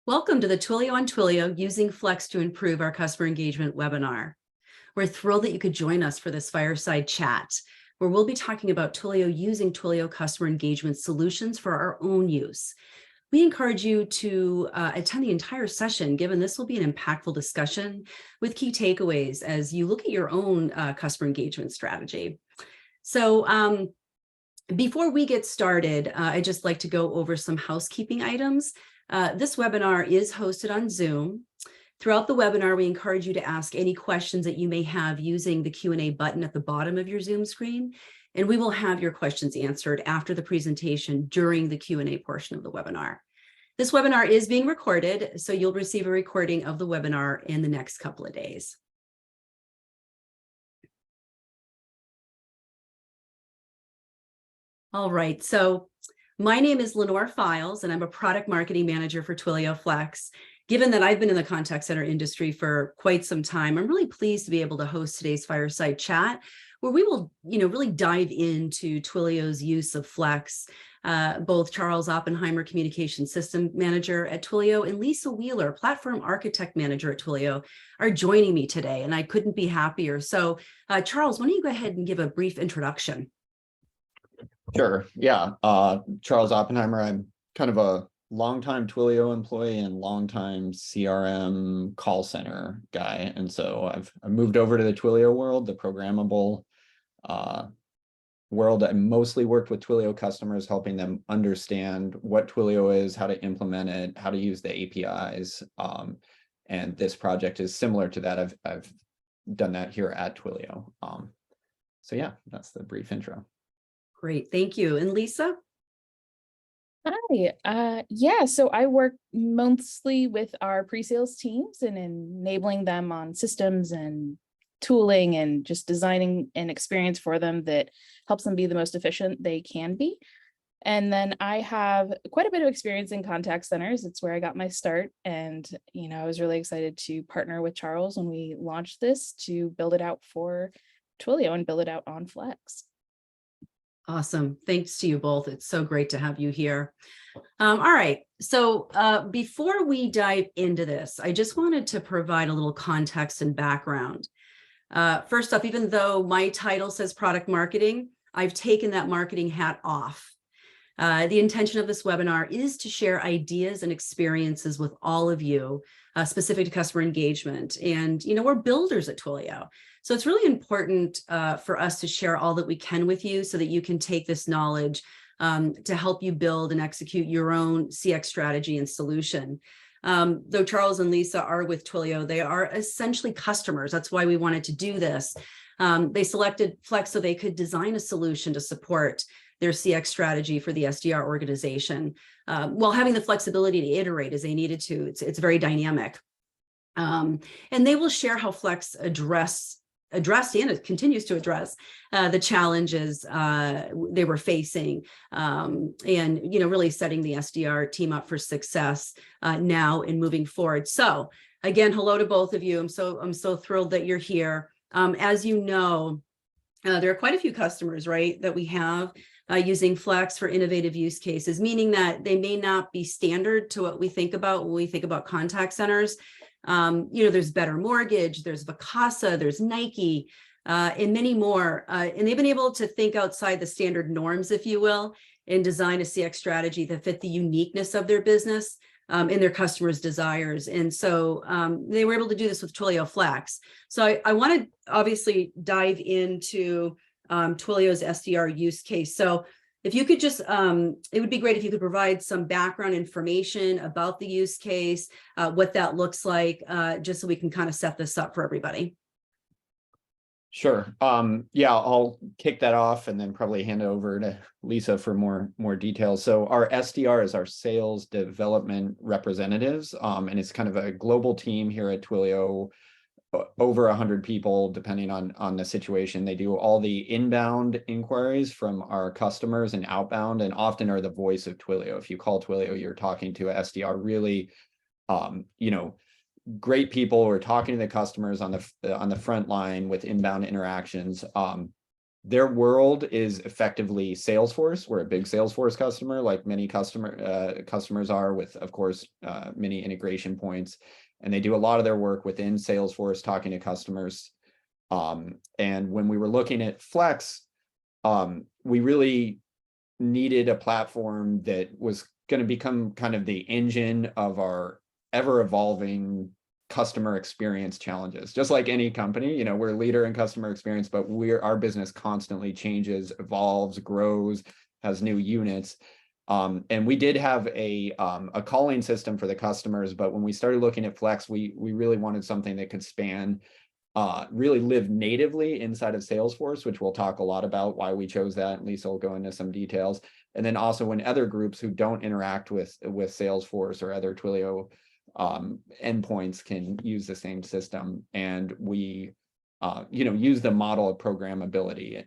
Welcome to the Twilio on Twilio Using Flex to Improve Our Customer Engagement webinar. We're thrilled that you could join us for this fireside chat, where we'll be talking about Twilio using Twilio customer engagement solutions for our own use. We encourage you to attend the entire session, given this will be an impactful discussion with key takeaways as you look at your own customer engagement strategy. So before we get started, I'd just like to go over some housekeeping items. This webinar is hosted on Zoom. Throughout the webinar, we encourage you to ask any questions that you may have using the Q&A button at the bottom of your Zoom screen, and we will have your questions answered after the presentation during the Q&A portion of the webinar. This webinar is being recorded, so you'll receive a recording of the webinar in the next couple of days. All right, so my name is Lenore Files, and I'm a product marketing manager for Twilio Flex. Given that I've been in the contact center industry for quite some time, I'm really pleased to be able to host today's fireside chat, where we will, really dive into Twilio's use of Flex. Both Charles Oppenheimer, Communication System Manager at Twilio, and Lisa Wheeler, Platform Architect Manager at Twilio, are joining me today, and I couldn't be happier. So, Charles, why don't you go ahead and give a brief introduction? Sure. Yeah. Charles Oppenheimer. I'm kind of a longtime Twilio employee and longtime CRM call center guy. And so I moved over to the Twilio world, the programmable world. I mostly worked with Twilio customers, helping them understand what Twilio is, how to implement it, how to use the APIs. And this project is similar to that. I've done that here at Twilio. So yeah, that's the brief intro. Great, thank you. And Lisa? Hi, yeah, so I work mostly with our pre-sales teams and enabling them on systems and tooling and just designing an experience for them that helps them be the most efficient they can be. And then I have quite a bit of experience in contact centers. It's where I got my start. And, I was really excited to partner with Charles when we launched this to build it out for Twilio and build it out on Flex. Awesome. Thanks to you both. It's so great to have you here. All right. So before we dive into this, I just wanted to provide a little context and background. First off, even though my title says product marketing, I've taken that marketing hat off. The intention of this webinar is to share ideas and experiences with all of you specific to customer engagement. And, we're builders at Twilio. So it's really important for us to share all that we can with you so that you can take this knowledge to help you build and execute your own CX strategy and solution. Though Charles and Lisa are with Twilio, they are essentially customers. That's why we wanted to do this. They selected Flex so they could design a solution to support their CX strategy for the SDR organization, while having the flexibility to iterate as they needed to. It's very dynamic. And they will share how Flex addressed and it continues to address the challenges they were facing, and really setting the SDR team up for success now and moving forward. So again, hello to both of you. I'm so thrilled that you're here. As you know, there are quite a few customers, right, that we have using Flex for innovative use cases, meaning that they may not be standard to what we think about when we think about contact centers. There's Better Mortgage, there's Vacasa, there's Nike, and many more. And they've been able to think outside the standard norms, if you will, and design a CX strategy that fit the uniqueness of their business and their customers' desires. And so they were able to do this with Twilio Flex. So I want to obviously dive into Twilio's SDR use case. So if you could just, it would be great if you could provide some background information about the use case, what that looks like, just so we can kind of set this up for everybody. Sure. Yeah, I'll kick that off and then probably hand it over to Lisa for more details. So our SDR is our sales development representatives, and it's kind of a global team here at Twilio. Over 100 people, depending on the situation. They do all the inbound inquiries from our customers and outbound, and often are the voice of Twilio. If you call Twilio, you're talking to a SDR. Really, great people who are talking to the customers on the front line with inbound interactions. Their world is effectively Salesforce. We're a big Salesforce customer, like many customers are, with, of course, many integration points. And they do a lot of their work within Salesforce, talking to customers. And when we were looking at Flex, we really needed a platform that was going to become kind of the engine of our ever-evolving customer experience challenges. Just like any company, you know, we're a leader in customer experience, but our business constantly changes, evolves, grows, has new units. And we did have a calling system for the customers, but when we started looking at Flex, we really wanted something that could span, really live natively inside of Salesforce, which we'll talk a lot about why we chose that. And Lisa will go into some details. And then also when other groups who don't interact with Salesforce or other Twilio endpoints can use the same system. And we use the model of programmability.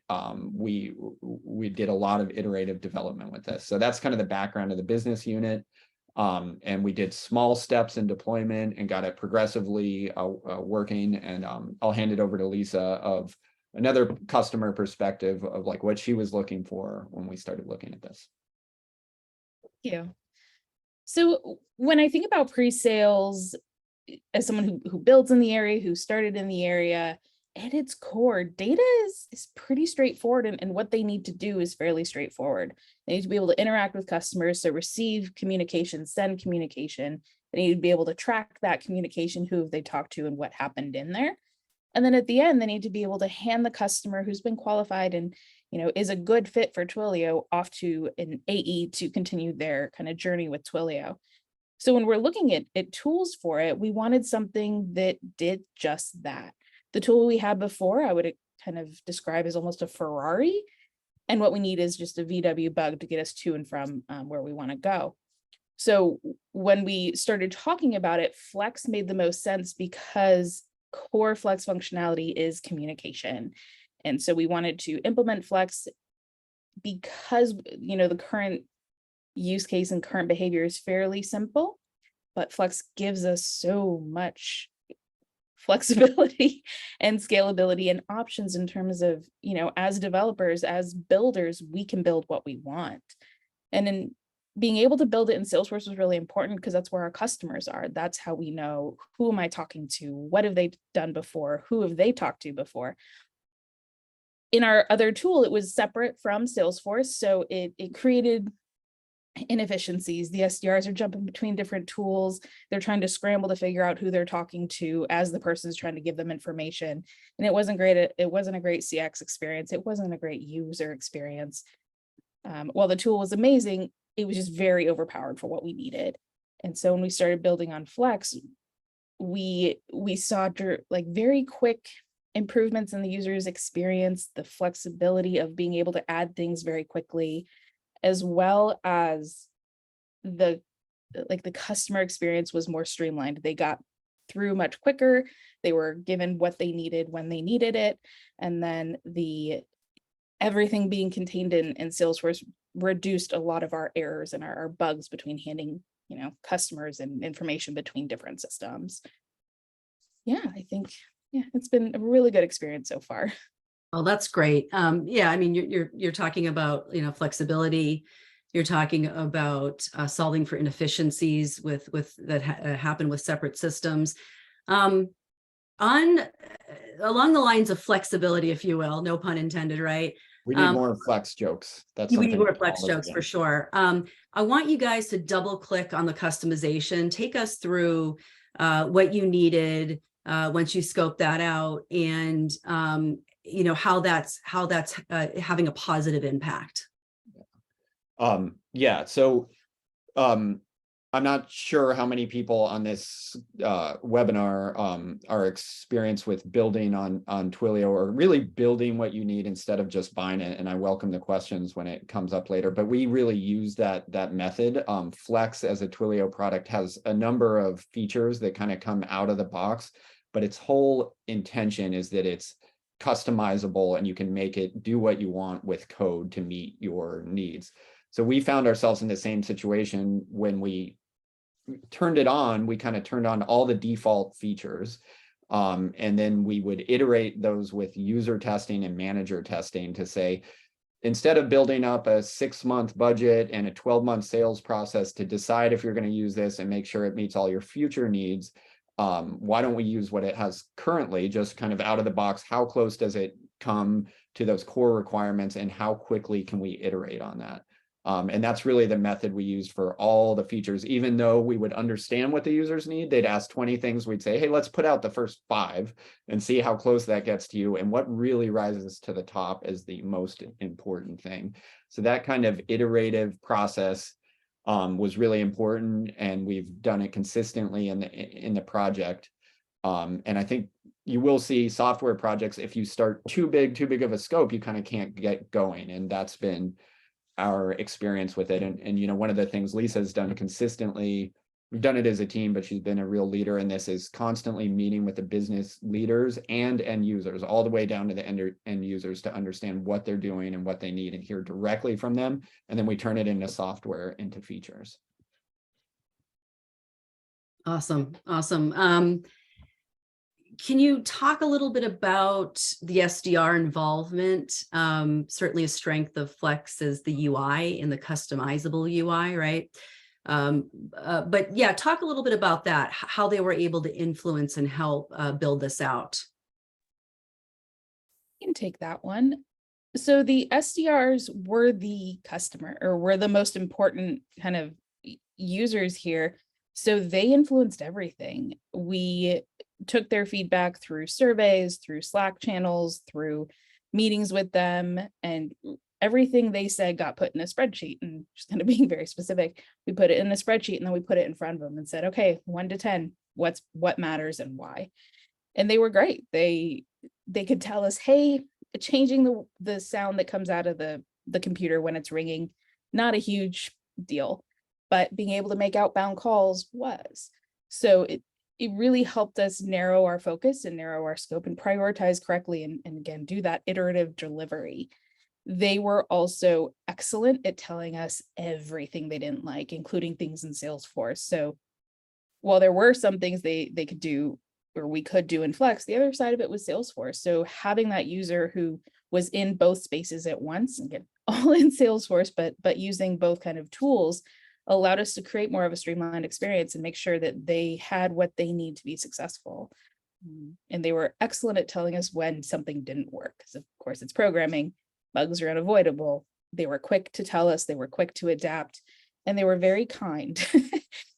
We did a lot of iterative development with this. So that's kind of the background of the business unit. And we did small steps in deployment and got it progressively working. And I'll hand it over to Lisa of another customer perspective of like what she was looking for when we started looking at this. Thank you. So when I think about pre-sales, as someone who builds in the area, who started in the area, at its core, data is pretty straightforward, and what they need to do is fairly straightforward. They need to be able to interact with customers, so receive communication, send communication. They need to be able to track that communication, who have they talked to and what happened in there. And then at the end, they need to be able to hand the customer who's been qualified and is a good fit for Twilio off to an AE to continue their kind of journey with Twilio. So when we're looking at tools for it, we wanted something that did just that. The tool we had before, I would kind of describe as almost a Ferrari. And what we need is just a VW bug to get us to and from where we want to go. So when we started talking about it, Flex made the most sense because core Flex functionality is communication. And so we wanted to implement Flex because, the current use case and current behavior is fairly simple, but Flex gives us so much flexibility and scalability and options in terms of, as developers, as builders, we can build what we want. And in being able to build it in Salesforce was really important because that's where our customers are. That's how we know, who am I talking to? What have they done before? Who have they talked to before? In our other tool, it was separate from Salesforce. So it created inefficiencies. The SDRs are jumping between different tools. They're trying to scramble to figure out who they're talking to as the person's trying to give them information. And it wasn't great. It wasn't a great CX experience. It wasn't a great user experience. While the tool was amazing, it was just very overpowered for what we needed. And so when we started building on Flex, we saw like very quick improvements in the user's experience, the flexibility of being able to add things very quickly, as well as the customer experience was more streamlined. They got through much quicker. They were given what they needed when they needed it. And then everything being contained in Salesforce reduced a lot of our errors and our bugs between handing, customers and information between different systems. Yeah, I think, it's been a really good experience so far. Oh, that's great. Yeah, I mean, you're talking about, flexibility. You're talking about solving for inefficiencies with that happen with separate systems. Along the lines of flexibility, if you will, no pun intended, right? We need more Flex jokes. That's We need something more Flex jokes for sure. I want you guys to double click on the customization. Take us through what you needed once you scope that out, and how that's having a positive impact. Yeah. So I'm not sure how many people on this webinar are experienced with building on Twilio, or really building what you need instead of just buying it. And I welcome the questions when it comes up later, but we really use that method. Flex as a Twilio product has a number of features that kind of come out of the box, but its whole intention is that it's customizable and you can make it do what you want with code to meet your needs. So we found ourselves in the same situation when we turned it on. We kind of turned on all the default features, And then we would iterate those with user testing and manager testing to say, instead of building up a 6-month budget and a 12-month sales process to decide if you're going to use this and make sure it meets all your future needs, why don't we use what it has currently, just kind of out of the box? How close does it come to those core requirements, and how quickly can we iterate on that? And that's really the method we used for all the features. Even though we would understand what the users need, they'd ask 20 things. We'd say, hey, let's put out the first 5 and see how close that gets to you, and what really rises to the top is the most important thing. So that kind of iterative process was really important, and we've done it consistently in the project. And I think you will see software projects, if you start too big of a scope, you kind of can't get going. And that's been our experience with it. And you know, one of the things Lisa's done consistently, we've done it as a team, but she's been a real leader in this, is constantly meeting with the business leaders and end users, all the way down to the end users, to understand what they're doing and what they need, and hear directly from them. And then we turn it into software, into features. Awesome. Can you talk a little bit about the SDR involvement? Certainly a strength of Flex is the UI and the customizable UI, right? But yeah, talk a little bit about that, how they were able to influence and help build this out. I can take that one. So the SDRs were the customer, or were the most important kind of users here. So they influenced everything. We took their feedback through surveys, through Slack channels, through meetings with them, and everything they said got put in a spreadsheet. And just kind of being very specific, we put it in a spreadsheet, and then we put it in front of them and said, okay, 1 to 10, what matters and why. And they were great. They could tell us, hey, changing the sound that comes out of the computer when it's ringing, not a huge deal, but being able to make outbound calls was. So it really helped us narrow our focus and narrow our scope and prioritize correctly, and again, do that iterative delivery. They were also excellent at telling us everything they didn't like, including things in Salesforce. So while there were some things they could do, or we could do in Flex, the other side of it was Salesforce. So having that user who was in both spaces at once, and get all in Salesforce, but using both kind of tools, allowed us to create more of a streamlined experience and make sure that they had what they need to be successful. And they were excellent at telling us when something didn't work, because of course it's programming, bugs are unavoidable. They were quick to tell us, they were quick to adapt, and they were very kind.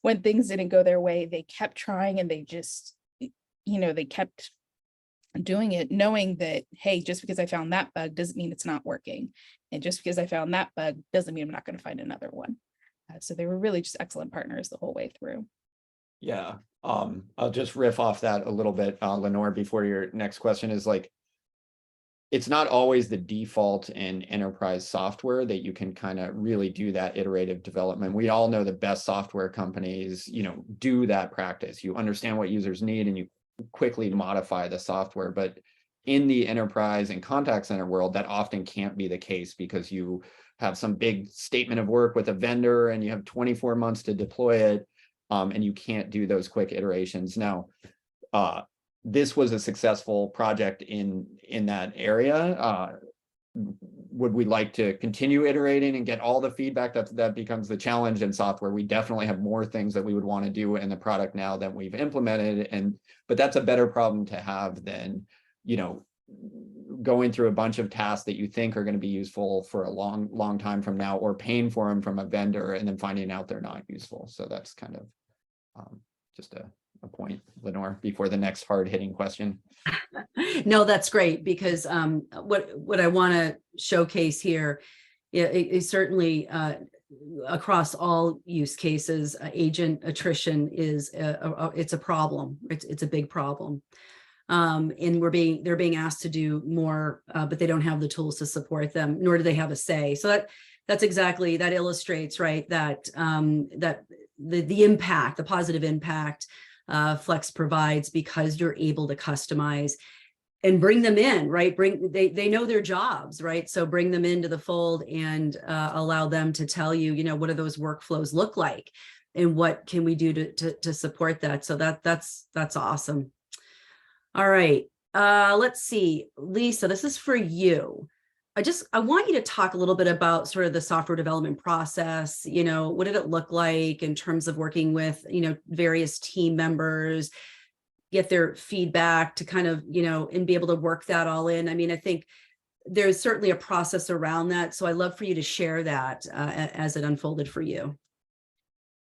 When things didn't go their way, they kept trying, and they just, they kept doing it, knowing that, hey, just because I found that bug doesn't mean it's not working. And just because I found that bug doesn't mean I'm not going to find another one. So they were really just excellent partners the whole way through. Yeah, I'll just riff off that a little bit, Lenore, before your next question is like, it's not always the default in enterprise software that you can kind of really do that iterative development. We all know the best software companies, do that practice. You understand what users need and you quickly modify the software. But in the enterprise and contact center world, that often can't be the case, because you have some big statement of work with a vendor and you have 24 months to deploy it, and you can't do those quick iterations. Now, this was a successful project in that area. Would we like to continue iterating and get all the feedback? That becomes the challenge in software. We definitely have more things that we would want to do in the product now than we've implemented, but that's a better problem to have than going through a bunch of tasks that you think are going to be useful for a long time from now, or paying for them from a vendor and then finding out they're not useful. So that's kind of just a point, Lenore, before the next hard-hitting question. No, that's great, because what I want to showcase here is certainly across all use cases, agent attrition is it's a problem. It's a big problem. And they're being asked to do more, but they don't have the tools to support them, nor do they have a say. So that illustrates, right, that the impact, the positive impact Flex provides, because you're able to customize and bring them in, right? They know their jobs, right? So bring them into the fold and allow them to tell you, what do those workflows look like, and what can we do to support that? So that's awesome. All right. Let's see. Lisa, this is for you. I want you to talk a little bit about sort of the software development process. What did it look like in terms of working with, various team members, get their feedback to kind of, and be able to work that all in. I mean, I think there's certainly a process around that. So I'd love for you to share that as it unfolded for you.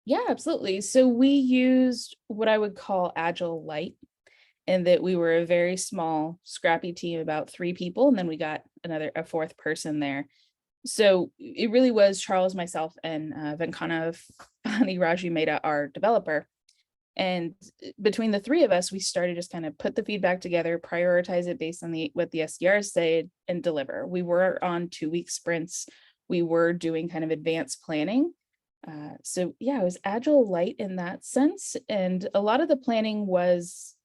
Yeah, absolutely. So we used what I would call Agile Light, and that we were a very small, scrappy team, about 3 people, and then we got a 4th person there. So it really was Charles, myself, and Venkana Raju Mehta, our developer. And between the 3 of us, we started just kind of put the feedback together, prioritize it based on what the SDRs say, and deliver. We were on 2-week sprints. We were doing kind of advanced planning. So yeah, it was Agile Light in that sense. And a lot of the planning was,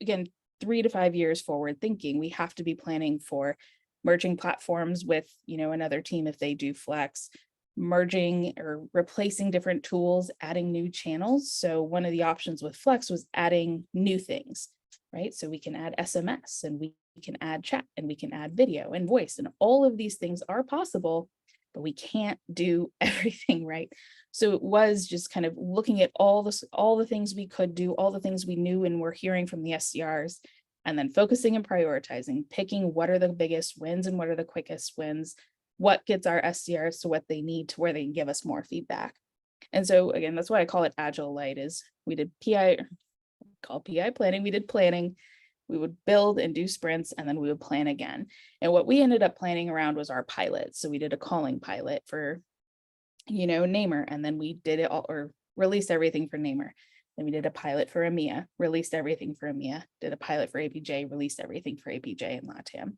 again, 3 to 5 years forward thinking. We have to be planning for merging platforms with, another team if they do Flex, merging or replacing different tools, adding new channels. So one of the options with Flex was adding new things, right? So we can add SMS, and we can add chat, and we can add video and voice, and all of these things are possible, but we can't do everything, right? So it was just kind of looking at all the things we could do, all the things we knew and were hearing from the SDRs, and then focusing and prioritizing, picking what are the biggest wins and what are the quickest wins, what gets our SDRs to what they need to where they can give us more feedback. And so again, that's why I call it Agile Light. Is we did PI planning, we did planning, we would build and do sprints, and then we would plan again. And what we ended up planning around was our pilot. So we did a calling pilot for, Namer, and then we did it all, or released everything for Namer. Then we did a pilot for EMEA, released everything for EMEA, did a pilot for APJ, released everything for APJ and LATAM.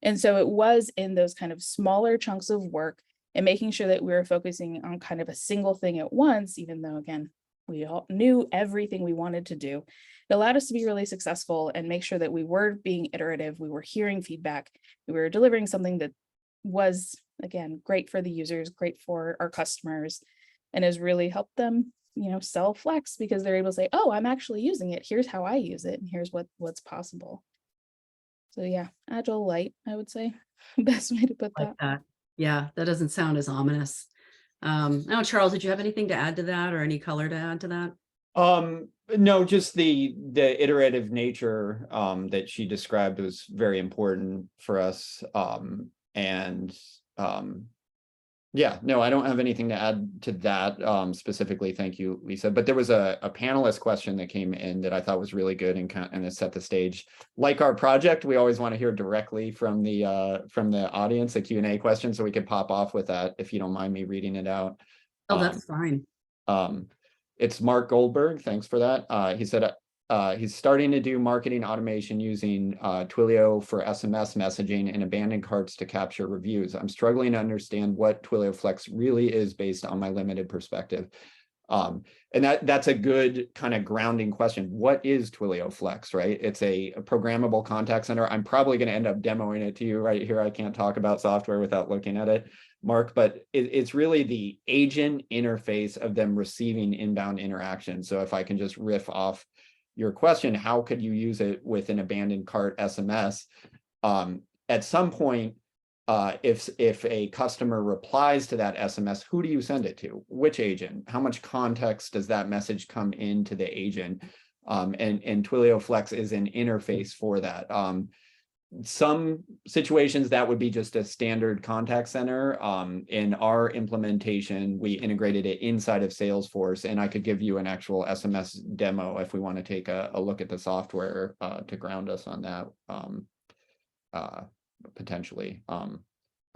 And so it was in those kind of smaller chunks of work and making sure that we were focusing on kind of a single thing at once, even though, again, we all knew everything we wanted to do. It allowed us to be really successful and make sure that we were being iterative, we were hearing feedback, we were delivering something that was, again, great for the users, great for our customers, and has really helped them, sell Flex, because they're able to say, oh, I'm actually using it. Here's how I use it, and here's what's possible. So yeah, Agile Light, I would say, best way to put Like that. that. Yeah, that doesn't sound as ominous. Now, Charles, did you have anything to add to that, or any color to add to that? No, just the iterative nature that she described was very important for us. Yeah, no, I don't have anything to add to that specifically. Thank you, Lisa. But there was a panelist question that came in that I thought was really good and kind of set the stage. Like our project, we always want to hear directly from the audience, a Q&A question, so we could pop off with that if you don't mind me reading it out. Oh, that's fine. It's Mark Goldberg. Thanks for that. He said he's starting to do marketing automation using Twilio for SMS messaging and abandoned carts to capture reviews. I'm struggling to understand what Twilio Flex really is based on my limited perspective. And that's a good kind of grounding question. What is Twilio Flex, right? It's a programmable contact center. I'm probably going to end up demoing it to you right here. I can't talk about software without looking at it, Mark, but it's really the agent interface of them receiving inbound interaction. So if I can just riff off your question, how could you use it with an abandoned cart SMS? At some point, if a customer replies to that SMS, who do you send it to? Which agent? How much context does that message come into the agent? And Twilio Flex is an interface for that. Some situations that would be just a standard contact center. In our implementation, we integrated it inside of Salesforce, and I could give you an actual SMS demo if we want to take a look at the software to ground us on that potentially.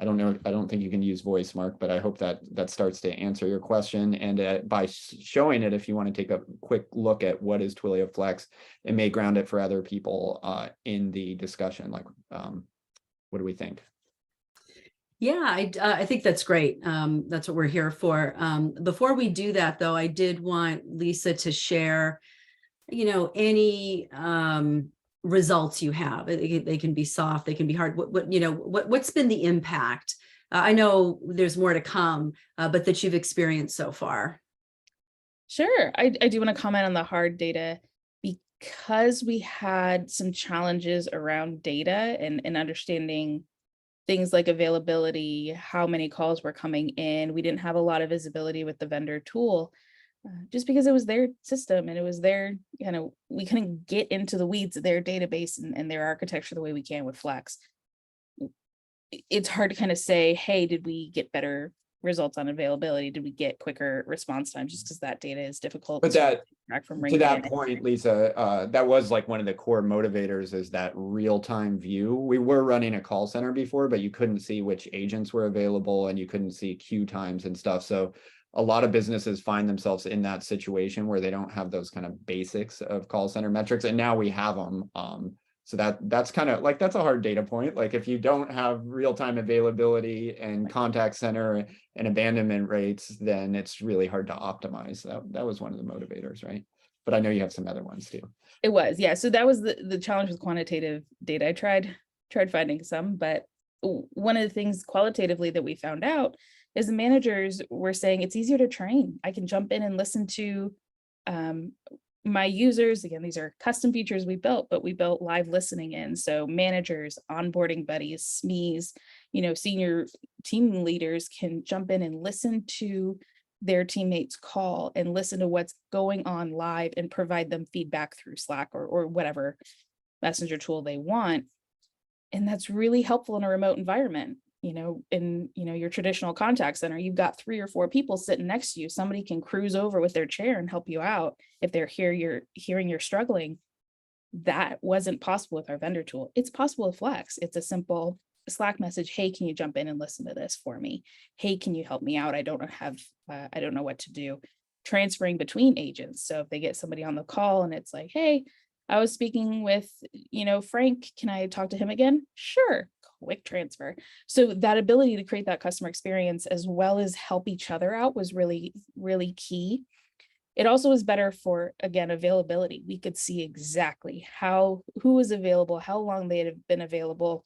I don't know. I don't think you can use voice, Mark, but I hope that starts to answer your question. And by showing it, if you want to take a quick look at what is Twilio Flex, it may ground it for other people in the discussion. Like, what do we think? Yeah, I think that's great. That's what we're here for. Before we do that, though, I did want Lisa to share, any results you have. They can be soft, they can be hard. What's been the impact? I know there's more to come, but that you've experienced so far. Sure. I do want to comment on the hard data because we had some challenges around data and understanding things like availability, how many calls were coming in, we didn't have a lot of visibility with the vendor tool, just because it was their system and it was their, we couldn't get into the weeds of their database and their architecture the way we can with Flex. It's hard to kind of say, hey, did we get better results on availability? Did we get quicker response time? Just because that data is difficult But to track from to that ring in. point, Lisa, that was like one of the core motivators, is that real-time view. We were running a call center before, but you couldn't see which agents were available and you couldn't see queue times and stuff. So a lot of businesses find themselves in that situation where they don't have those kind of basics of call center metrics, and now we have them. So that's kind of like, that's a hard data point. Like if you don't have real-time availability and contact center and abandonment rates, then it's really hard to optimize. That was one of the motivators, right? But I know you have some other ones too. It was, yeah. So that was the challenge with quantitative data. I tried finding some, but one of the things qualitatively that we found out is the managers were saying it's easier to train. I can jump in and listen to my users. Again, these are custom features we built, but we built live listening in. So managers, onboarding buddies, SMEs, senior team leaders can jump in and listen to their teammates call and listen to what's going on live and provide them feedback through Slack or whatever messenger tool they want. And that's really helpful in a remote environment. In your traditional contact center, you've got 3 or 4 people sitting next to you. Somebody can cruise over with their chair and help you out if they're hearing you're struggling. That wasn't possible with our vendor tool. It's possible with Flex. It's a simple Slack message. Hey, can you jump in and listen to this for me? Hey, can you help me out? I don't know what to do. Transferring between agents. So if they get somebody on the call and it's like, hey, I was speaking with, Frank, can I talk to him again? Sure. Quick transfer. So that ability to create that customer experience as well as help each other out was really, really key. It also was better for, again, availability. We could see exactly who was available, how long they had been available.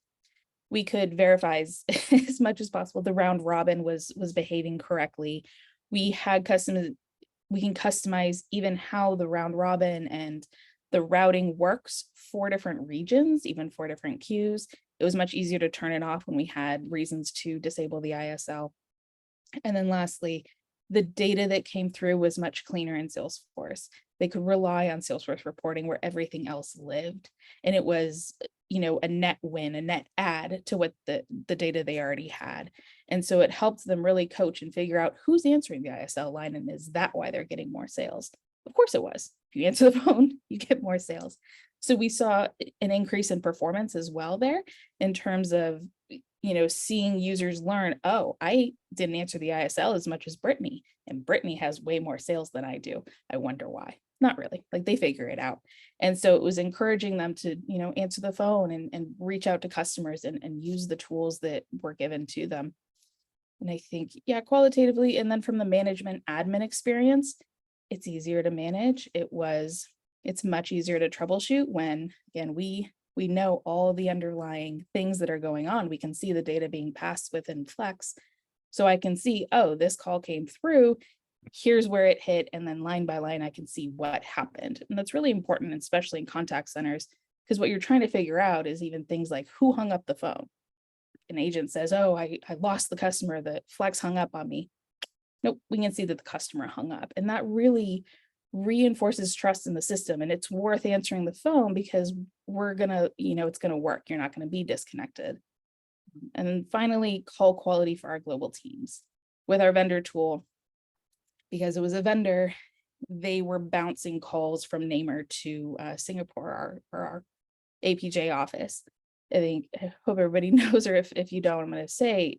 We could verify as much as possible the round robin was behaving correctly. We can customize even how the round robin and the routing works for different regions, even for different queues. It was much easier to turn it off when we had reasons to disable the ISL. And then lastly, the data that came through was much cleaner in Salesforce. They could rely on Salesforce reporting where everything else lived. And it was, a net win, a net add to what the data they already had. And so it helped them really coach and figure out who's answering the ISL line and is that why they're getting more sales? Of course it was. If you answer the phone, you get more sales. So we saw an increase in performance as well there in terms of, seeing users learn, oh, I didn't answer the ISL as much as Brittany, and Brittany has way more sales than I do. I wonder why. Not really, like they figure it out. And so it was encouraging them to, answer the phone and reach out to customers and use the tools that were given to them. And I think, qualitatively, and then from the management admin experience, it's easier to manage. It's much easier to troubleshoot when, again, we know all the underlying things that are going on. We can see the data being passed within Flex. So I can see, oh, this call came through, here's where it hit, and then line by line, I can see what happened. And that's really important, especially in contact centers, because what you're trying to figure out is even things like who hung up the phone. An agent says, oh, I lost the customer, the Flex hung up on me. Nope, we can see that the customer hung up. And that really reinforces trust in the system. And it's worth answering the phone because we're gonna, it's gonna work. You're not gonna be disconnected. And then finally, call quality for our global teams. With our vendor tool, because it was a vendor, they were bouncing calls from Namer to Singapore, our APJ office. I hope everybody knows, or if you don't, I'm going to say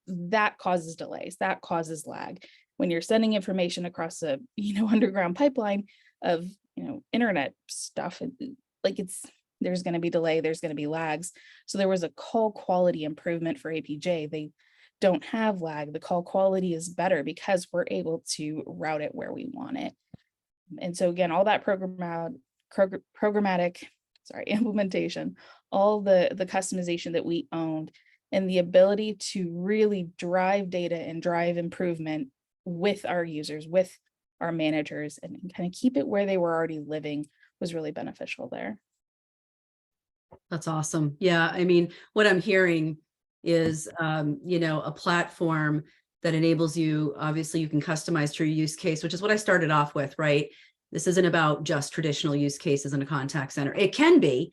that causes delays, that causes lag. When you're sending information across a underground pipeline of internet stuff, there's going to be delay, there's going to be lags. So there was a call quality improvement for APJ. They don't have lag. The call quality is better because we're able to route it where we want it. And so again, all that programmatic implementation, all the customization that we owned, and the ability to really drive data and drive improvement with our users, with our managers, and kind of keep it where they were already living was really beneficial there. That's awesome. Yeah, I mean, what I'm hearing is, a platform that enables you, obviously you can customize to your use case, which is what I started off with, right? This isn't about just traditional use cases in a contact center. It can be,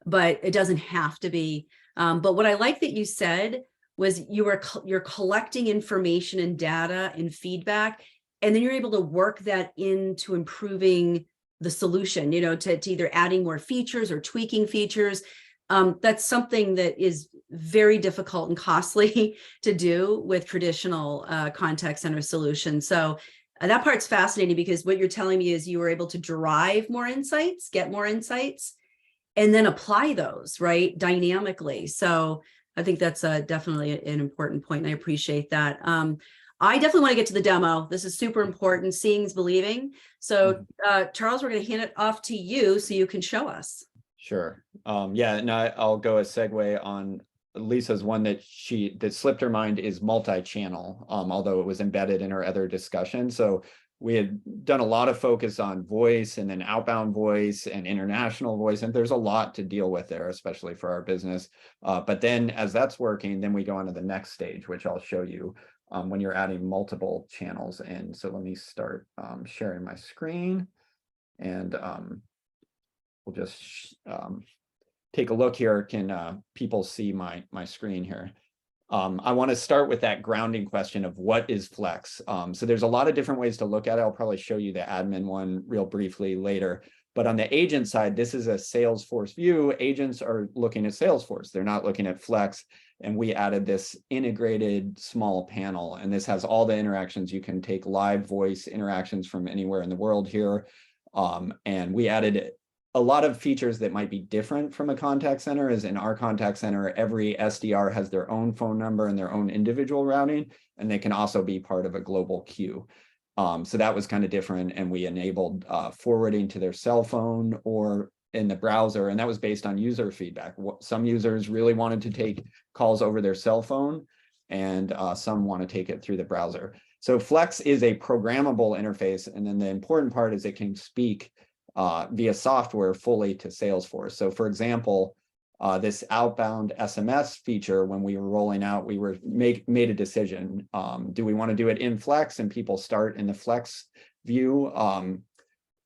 but it doesn't have to be. But what I like that you said was you're collecting information and data and feedback, and then you're able to work that into improving the solution, to either adding more features or tweaking features. That's something that is very difficult and costly to do with traditional contact center solutions. So that part's fascinating, because what you're telling me is you were able to derive more insights, get more insights, and then apply those, right, dynamically. So I think that's definitely an important point, and I appreciate that. I definitely want to get to the demo. This is super important. Seeing is believing. So Charles, we're going to hand it off to you so you can show us. Sure. Yeah, and I'll go a segue on Lisa's one that slipped her mind is multi-channel, although it was embedded in our other discussion. So we had done a lot of focus on voice and then outbound voice and international voice, and there's a lot to deal with there, especially for our business. But then as that's working, then we go on to the next stage, which I'll show you when you're adding multiple channels in. So let me start sharing my screen, and we'll just take a look here. Can people see my screen here? I want to start with that grounding question of what is Flex. So there's a lot of different ways to look at it. I'll probably show you the admin one real briefly later. But on the agent side, this is a Salesforce view. Agents are looking at Salesforce. They're not looking at Flex. And we added this integrated small panel. And this has all the interactions. You can take live voice interactions from anywhere in the world here. And we added a lot of features that might be different from a contact center. Is in our contact center, every SDR has their own phone number and their own individual routing, and they can also be part of a global queue. So that was kind of different, and we enabled forwarding to their cell phone or in the browser, and that was based on user feedback. Some users really wanted to take calls over their cell phone, and some want to take it through the browser. So Flex is a programmable interface, and then the important part is it can speak via software fully to Salesforce. So for example, this outbound SMS feature, when we were rolling out, we were made a decision. Do we want to do it in Flex and people start in the Flex view,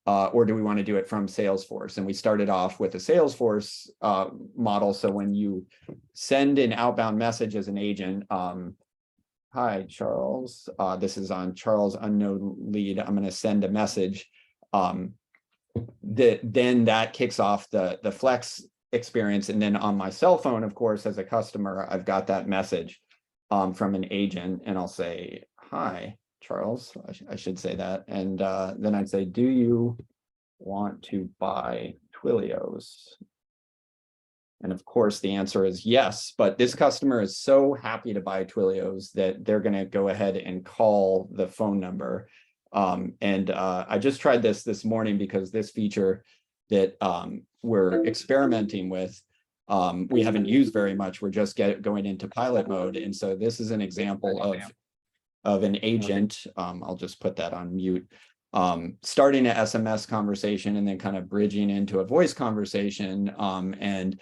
or do we want to do it from Salesforce? And we started off with a Salesforce model. So when you send an outbound message as an agent, hi, Charles, this is on Charles unknown lead. I'm going to send a message. Then that kicks off the Flex experience. And then on my cell phone, of course, as a customer, I've got that message from an agent, and I'll say, hi, Charles, I should say that. And then I'd say, do you want to buy Twilios? And of course, the answer is yes, but this customer is so happy to buy Twilios that they're going to go ahead and call the phone number. I just tried this morning because this feature that we're experimenting with, we haven't used very much. We're just going into pilot mode. And so this is an example of an agent. I'll just put that on mute. Starting an SMS conversation and then kind of bridging into a voice conversation. And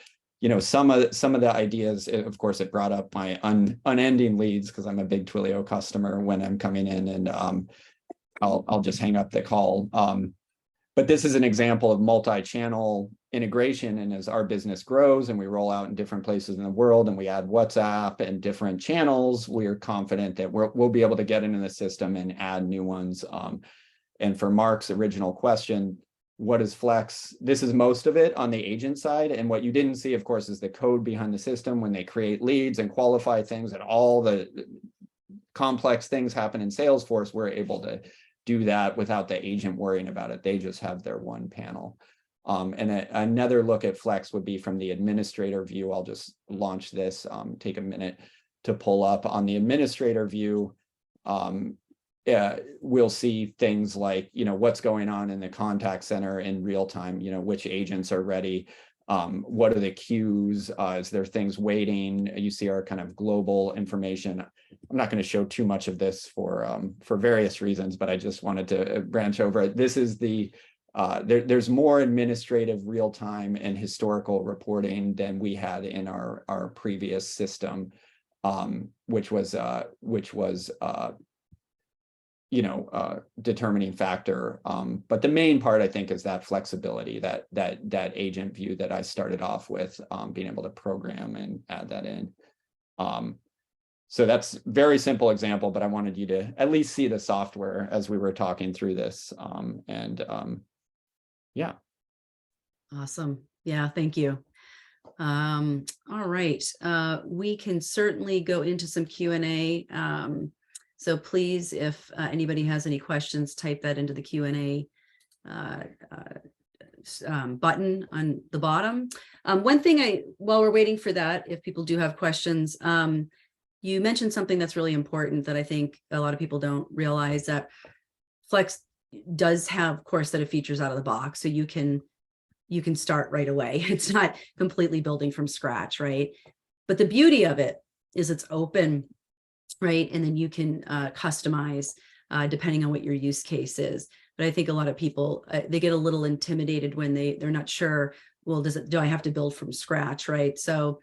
some of the ideas, of course, it brought up my unending leads, because I'm a big Twilio customer when I'm coming in, and I'll just hang up the call. But this is an example of multi-channel integration. And as our business grows and we roll out in different places in the world and we add WhatsApp and different channels, we're confident that we'll be able to get into the system and add new ones. And for Mark's original question, what is Flex? This is most of it on the agent side. And what you didn't see, of course, is the code behind the system when they create leads and qualify things, and all the complex things happen in Salesforce. We're able to do that without the agent worrying about it. They just have their one panel. Another look at Flex would be from the administrator view. I'll just launch this, take a minute to pull up. On the administrator view, we'll see things like, what's going on in the contact center in real time, which agents are ready, what are the queues, is there things waiting? You see our kind of global information. I'm not going to show too much of this for various reasons, but I just wanted to branch over it. This is the there's more administrative real-time and historical reporting than we had in our previous system, which was determining factor. But the main part, I think, is that flexibility, that agent view that I started off with, being able to program and add that in. So that's a very simple example, but I wanted you to at least see the software as we were talking through this. Yeah. Awesome. Yeah, thank you. All right. We can certainly go into some Q&A. So please, if anybody has any questions, type that into the Q&A button on the bottom. One thing while we're waiting for that, if people do have questions, you mentioned something that's really important that I think a lot of people don't realize, that Flex does have core set of features out of the box. So you can start right away. It's not completely building from scratch, right? But the beauty of it is it's open, right? And then you can customize depending on what your use case is. But I think a lot of people, they get a little intimidated when they're not sure, well, do I have to build from scratch, right? So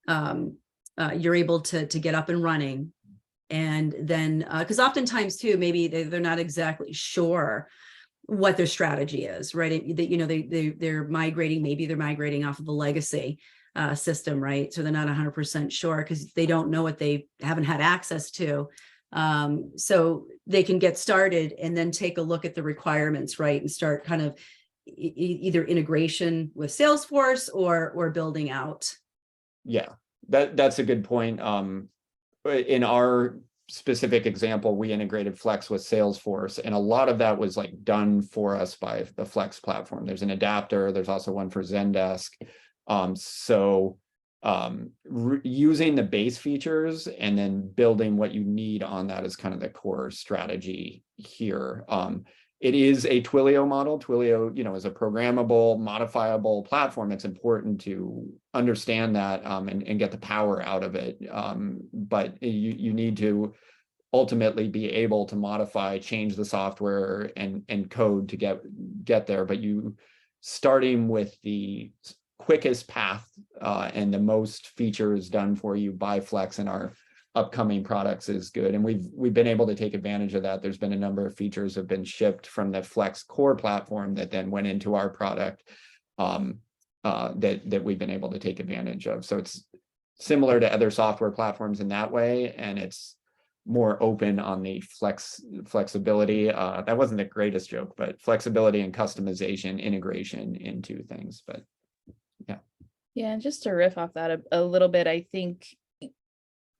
you're able to get up and running. And then, because oftentimes too, maybe they're not exactly sure what their strategy is, right? They're migrating, maybe they're migrating off of a legacy system, right? So they're not 100% sure because they don't know what they haven't had access to. So they can get started and then take a look at the requirements, right? And start kind of either integration with Salesforce or building out. Yeah, that's a good point. In our specific example, we integrated Flex with Salesforce, and a lot of that was like done for us by the Flex platform. There's an adapter. There's also one for Zendesk. Using the base features and then building what you need on that is kind of the core strategy here. It is a Twilio model. Twilio, is a programmable, modifiable platform. It's important to understand that and get the power out of it. But you need to ultimately be able to modify, change the software and code to get there. But starting with the quickest path and the most features done for you by Flex in our upcoming products is good, and we've been able to take advantage of that. There's been a number of features have been shipped from the Flex core platform that then went into our product that we've been able to take advantage of. So it's similar to other software platforms in that way, and it's more open on the flexibility. That wasn't the greatest joke, but flexibility and customization, integration into things. But yeah, and just to riff off that a little bit, I think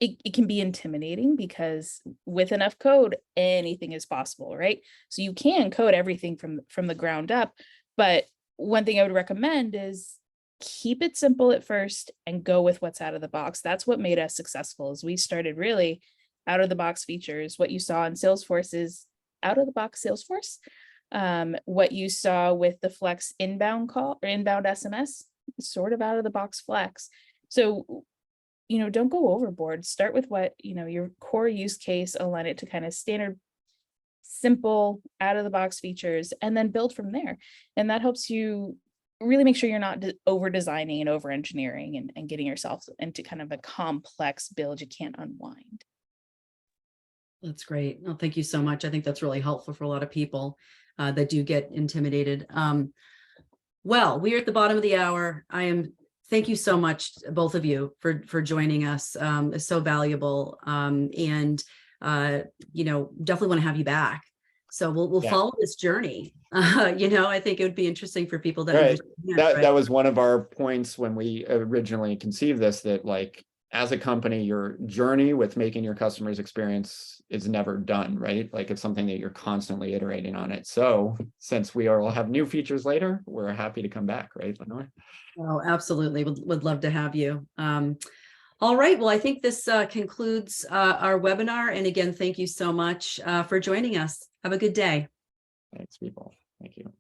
it can be intimidating because with enough code, anything is possible, right? So you can code everything from the ground up. But one thing I would recommend is keep it simple at first and go with what's out of the box. That's what made us successful, is we started really out of the box features. What you saw in Salesforce is out of the box Salesforce. What you saw with the Flex inbound call or inbound SMS, sort of out of the box Flex. So don't go overboard. Start with what, your core use case, align it to kind of standard, simple, out of the box features, and then build from there. And that helps you really make sure you're not over designing and over engineering and getting yourself into kind of a complex build you can't unwind. That's great. Well, thank you so much. I think that's really helpful for a lot of people that do get intimidated. Well, we are at the bottom of the hour. Thank you so much, both of you, for joining us. It's so valuable. And definitely want to have you back. So we'll follow this journey. I think it would be interesting for people to understand. That was one of our points when we originally conceived this, that like, as a company, your journey with making your customers' experience is never done, right? Like, it's something that you're constantly iterating on it. So since we all have new features later, we're happy to come back, right, Lenore? Oh, absolutely. Would love to have you. All right. Well, I think this concludes our webinar. And again, thank you so much for joining us. Have a good day. Thanks, people. Thank you.